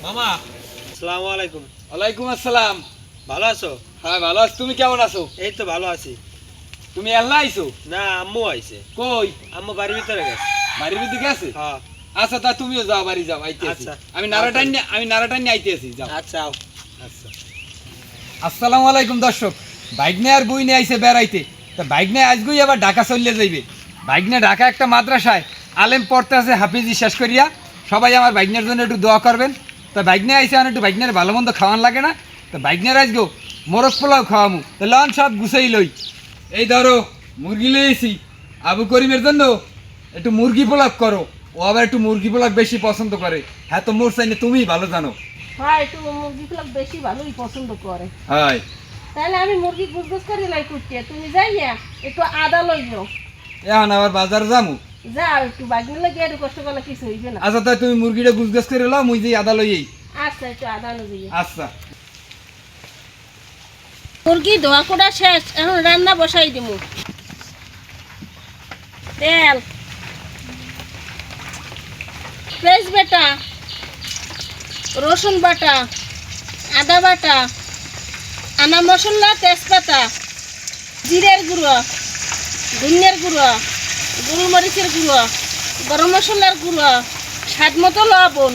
মামা আসসালামু আলাইকুম। ওয়ালাইকুম আসসালাম। ভালো আছো? হ্যাঁ ভালো আছি, তুমি কেমন আছো? এই তো ভালো আছি। তুমি এল্লা আইছো? না, আম্মু আইছে। কই? আম্মু বাড়ির ভিতরে গেছে। বাড়ির ভিতরে গেছে? হ্যাঁ। আচ্ছা তা তুমিও যাও, বাড়ি যাও, আইতে আছি। আচ্ছা। আমি নারাটান নিয়ে আইতে আছি, যাও। আচ্ছা আও। আচ্ছা। আসসালামু আলাইকুম দর্শক। বাইকনে আর বই নিয়ে আইছে বেড়াইতে। তা বাইকনে আজগুই আবার ঢাকা চলে যাইবে। বাইকনে ঢাকা একটা মাদ্রাসায় আলেম পড়তে আছে, হাফিজি শেষ করিয়া। সবাই আমার বাইকনের জন্য একটু দোয়া করবেন। তা বাইকনে আইসে আর একটু বাইকনের ভালো মন্দ খাওয়ান লাগে না। তা বাইকনের আজগো মোরগ পোলাও খাওয়ামু। তা লন সব গুছাই লই। এই ধরো মুরগি লইছি আবু করিমের জন্য, একটু মুরগি পোলাও করো। ও আবার একটু মুরগি পোলাও বেশি পছন্দ করে। হ্যাঁ তো মোর চাইলে তুমিই ভালো জানো। হ্যাঁ, একটু মুরগিগুলো বেশি ভালোই পছন্দ করে। হয় তাহলে আমি মুরগি গুজগুজ করে লাই করছি, তুমি যাইয়া একটু আদা লইও। এখন আবার বাজার যামু। যাও, একটু বাগনি লাগিয়ে একটু কষ্ট করলে কিছু হইবে না। আচ্ছা তাই তুমি মুরগিটা গুছগাছ করে লাও, মুই যে আদা লইই। আচ্ছা, একটু আদা লইও। আচ্ছা মুরগি ধোয়া কোটা শেষ, এখন রান্না বসাই দিমু। তেল, পেঁয়াজ বাটা, রসুন বাটা, আদা বাটা, আনা মশলা, তেজপাতা, জিরের গুঁড়ো, ধনিয়ার গুঁড়ো, গোলমরিচের গুঁড়ো, গরম মশলার গুঁড়ো, স্বাদ মতো লবণ,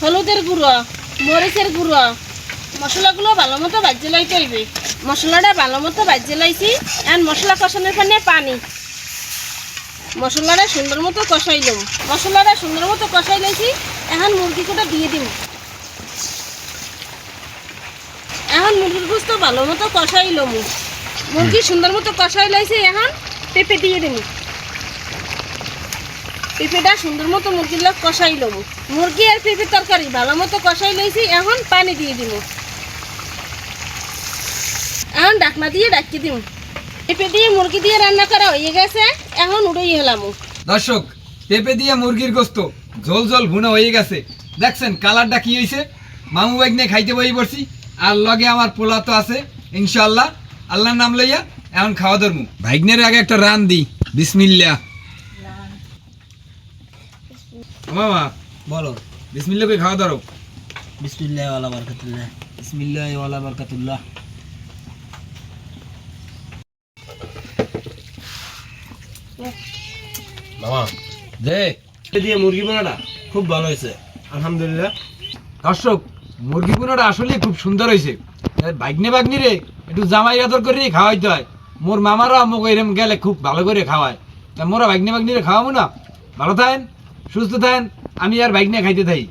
হলুদের গুঁড়ো, মরিচের গুঁড়ো। মশলাগুলো ভালো মতো ভাজে লাইতে হইবে। মশলাটা ভালো মতো ভাজে লাইছি। এখন মশলা কষানোর পানি মশলাটা সুন্দর মতো কষাইলাম। মশলাটা সুন্দর মতো কষাই লাইছি। এখন মুরগিটা দিয়ে দিব। এখন মুরগির গোস্ত ভালো মতো কষাইলাম। মুরগি সুন্দর মতো কষাই লাইছি। এখন পেঁপে দিয়ে দিব। পেঁপেটা সুন্দর মতো মুরগির লোক কষাইলাম। মুরগি আর পেঁপে তরকারি ভালো মতো কষাই লাইছি। এখন পানি দিয়ে দিব। এখন ঢাকনা দিয়ে ডাকি দিব। পেঁপে দিয়ে মুরগি দিয়ে রান্না করা হয়ে গেছে। এখন উড়াই হেলাম। দর্শক, পেঁপে দিয়ে মুরগির গোস্ত ঝোল ঝোল ভুনা হয়ে গেছে। দেখছেন কালারটা কি হয়েছে? মামু বাইক নিয়ে খাইতে বই পড়ছি। আর লগে আমার পোলা তো আছে ইনশাল্লাহ। আল্লাহর নাম লইয়া এখন খাওয়া ধরমু। ভাইগনের আগে একটা রান দি। বিসমিল্লাহ। মামা বলো। বিসমিল্লাহ করে খাওয়া ধরো। বিসমিল্লাহি ওয়ালা বারাকাতুল্লাহ। বিসমিল্লাহি ওয়ালা বারাকাতুল্লাহ। মামা যে দিয়ে মুরগি বানাটা খুব ভালো হয়েছে, আলহামদুলিল্লাহ। দর্শক, মুরগি পোনাটা আসলে খুব সুন্দর হয়েছে। বাইগনে বাগনি রে একটু জামাই আদর করে খাওয়াইতে হয়। মোর মামারা আমাকে এরম গেলে খুব ভালো করে খাওয়ায়। তা মোরা বাইগনে বাগনি রে খাওয়াবো না। ভালো থাকেন, সুস্থ থাকেন। আমি আর বাইগনে খাইতে থাকি।